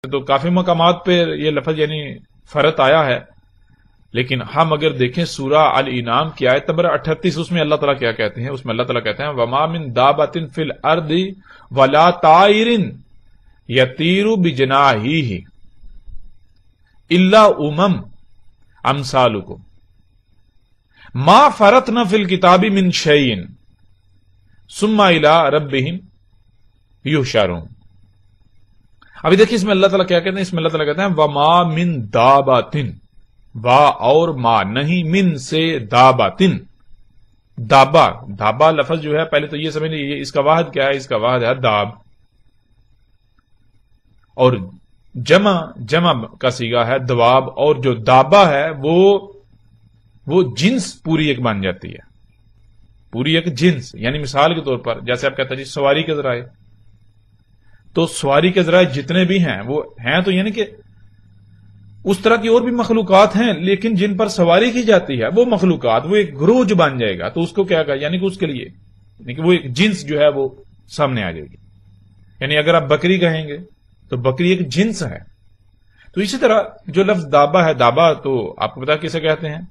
تو کافی مقامات پہ یہ لفظ یعنی فرت آیا ہے، لیکن ہم اگر دیکھیں سورہ الانعام کی آیت نمبر 38، اس میں اللہ تعالیٰ کیا کہتے ہیں؟ اس میں اللہ تعالیٰ کہتے ہیں وَمَا مِن دَابَّةٍ فِي الْأَرْضِ وَلَا طَائِرٍ يَطِيرُ بِجَنَاحِهِ إِلَّا أُمَمٌ أَمْثَالُكُمْ مَا فَرَطْنَا فِي الْكِتَابِ مِنْ شَيْءٍ ثُمَّ إِلَىٰ رَبِّهِمْ يُحْشَرُونَ۔ ابھی دیکھیں اس میں اللہ تعالیٰ کیا کہتے ہیں؟ اس میں اللہ تعالیٰ کہتے ہیں وَمَا مِن دَابَّةٍ، وا اور ما نہیں، من سے داباتن، دابا، دابا لفظ جو ہے پہلے تو یہ سمجھ لیجیے اس کا واحد کیا ہے؟ اس کا واحد ہے داب، اور جمع کا صیغہ ہے دواب، اور جو دابا ہے وہ جنس پوری ایک بن جاتی ہے، پوری ایک جنس، یعنی مثال کے طور پر جیسے آپ کہتے ہیں جی سواری کے ذرائع، تو سواری کے ذرائع جتنے بھی ہیں وہ ہیں تو یعنی کہ اس طرح کی اور بھی مخلوقات ہیں، لیکن جن پر سواری کی جاتی ہے وہ مخلوقات، وہ ایک گروہ جو بن جائے گا، تو اس کو کیا کہا؟ یعنی کہ اس کے لیے یعنی کہ وہ ایک جنس جو ہے وہ سامنے آ جائے گی۔ یعنی اگر آپ بکری کہیں گے تو بکری ایک جنس ہے، تو اسی طرح جو لفظ دابا ہے، دابا تو آپ کو پتا کسے کہتے ہیں؟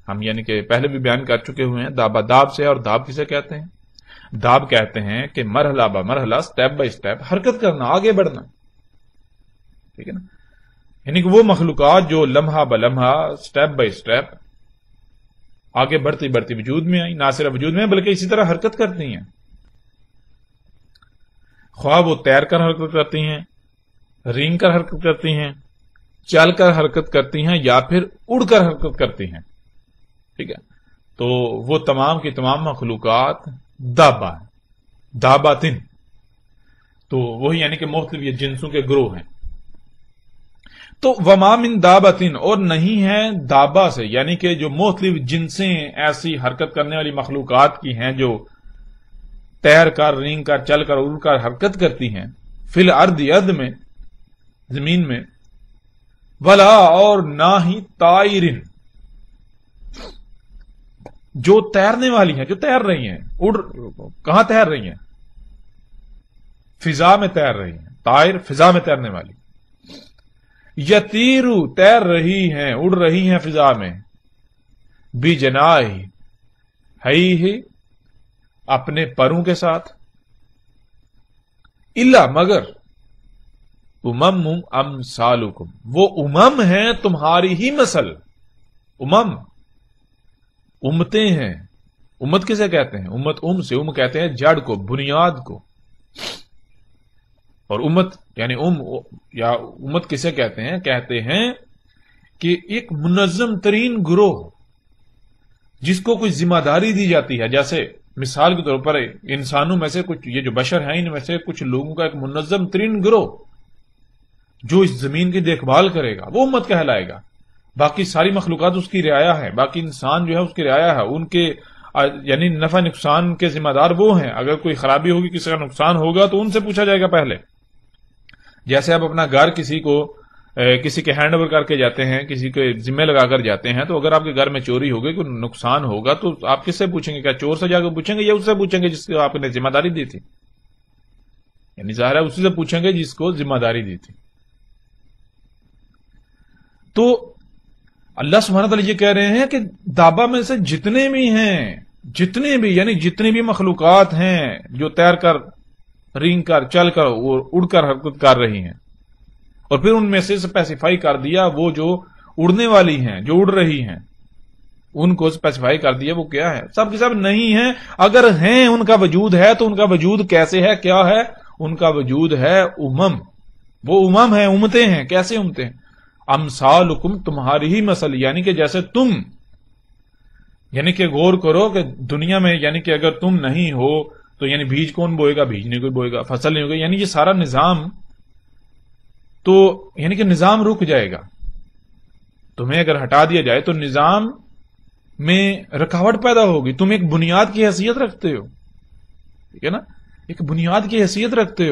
ہم یعنی کہ پہلے بھی بیان کر چکے ہوئے ہیں، دابا داب سے، اور داب کسے کہتے ہیں؟ داب کہتے ہیں کہ مرحلہ با مرحلہ، سٹیپ بائی سٹیپ حرکت کرنا، آگے بڑھنا، ٹھیک ہے نا؟ یعنی کہ وہ مخلوقات جو لمحہ بلمحہ، سٹیپ بائی سٹیپ آگے بڑھتی بڑھتی وجود میں آئی، نہ صرف وجود میں بلکہ اسی طرح حرکت کرتی ہیں، خواہ وہ تیر کر حرکت کرتی ہیں، رینگ کر حرکت کرتی ہیں، چل کر حرکت کرتی ہیں، یا پھر اڑ کر حرکت کرتی ہیں، ٹھیک ہے؟ تو وہ تمام کی تمام مخلوقات دابا ہیں، داباتن، تو وہی یعنی کہ مختلف یہ جنسوں کے گروہ ہیں۔ تو وما من دابتن، اور نہیں ہے دابا سے، یعنی کہ جو مختلف جنسیں ایسی حرکت کرنے والی مخلوقات کی ہیں جو تیر کر، رینگ کر، چل کر، اڑ کر حرکت کرتی ہیں، فی الارض، ارض میں، زمین میں، ولا، اور نہ ہی طائرن، جو تیرنے والی ہیں، جو تیر رہی ہیں، کہاں تیر رہی ہیں؟ فضا میں تیر رہی ہیں، طائر فضا میں تیرنے والی، یتیرو تیر رہی ہیں، اڑ رہی ہیں فضا میں، بی جناح ہی اپنے پروں کے ساتھ، الا مگر، امم امثالکم، وہ امم ہیں تمہاری ہی مثل، امتیں ہیں، امت کسے کہتے ہیں؟ امت سے کہتے ہیں جڑ کو، بنیاد کو، اور امت یعنی یا امت کسے کہتے ہیں؟ کہتے ہیں کہ ایک منظم ترین گروہ جس کو کوئی ذمہ داری دی جاتی ہے، جیسے مثال کے طور پر انسانوں میں سے کچھ، یہ جو بشر ہیں ان میں سے کچھ لوگوں کا ایک منظم ترین گروہ جو اس زمین کی دیکھ بھال کرے گا، وہ امت کہلائے گا، باقی ساری مخلوقات اس کی رعایا ہے، باقی انسان جو ہے اس کی رعایا ہے، ان کے یعنی نفع نقصان کے ذمہ دار وہ ہیں، اگر کوئی خرابی ہوگی، کسی کا نقصان ہوگا تو ان سے پوچھا جائے گا پہلے۔ جیسے آپ اپنا گھر کسی کے ہینڈ اوور کر کے جاتے ہیں، کسی کے ذمہ لگا کر جاتے ہیں، تو اگر آپ کے گھر میں چوری ہوگی، کوئی نقصان ہوگا، تو آپ کس سے پوچھیں گے؟ کیا چور سے جا کے پوچھیں گے یا اس سے پوچھیں گے جس کو آپ نے ذمہ داری دی تھی؟ یعنی ظاہر ہے اسی سے پوچھیں گے جس کو ذمہ داری دی تھی۔ تو اللہ سبحانہ تعالیٰ یہ کہہ رہے ہیں کہ دابا میں سے جتنے بھی ہیں، یعنی جتنی بھی مخلوقات ہیں جو تیر کر، رینگ کر، چل کر، اڑ کر حرکت کر رہی ہیں، اور پھر ان میں سے اسپیسیفائی کر دیا وہ جو اڑنے والی ہیں، جو اڑ رہی ہیں، ان کو اسپیسیفائی کر دیا وہ کیا ہے؟ سب کے سب نہیں ہیں، اگر ہیں ان کا وجود ہے تو ان کا وجود کیسے ہے؟ کیا ہے ان کا وجود؟ ہے امم، وہ امم ہیں، امتیں ہیں۔ کیسے امتیں؟ امثالکم، تمہاری ہی مثل، یعنی کہ جیسے تم، یعنی کہ غور کرو کہ دنیا میں یعنی کہ اگر تم نہیں ہو تو یعنی بیج کون بوئے گا؟ بیج نہیں کوئی بوئے گا، فصل نہیں ہوگا، یعنی یہ سارا نظام تو یعنی کہ نظام رک جائے گا۔ تمہیں اگر ہٹا دیا جائے تو نظام میں رکاوٹ پیدا ہوگی۔ تم ایک بنیاد کی حیثیت رکھتے ہو، ٹھیک ہے نا، ایک بنیاد کی حیثیت رکھتے ہو۔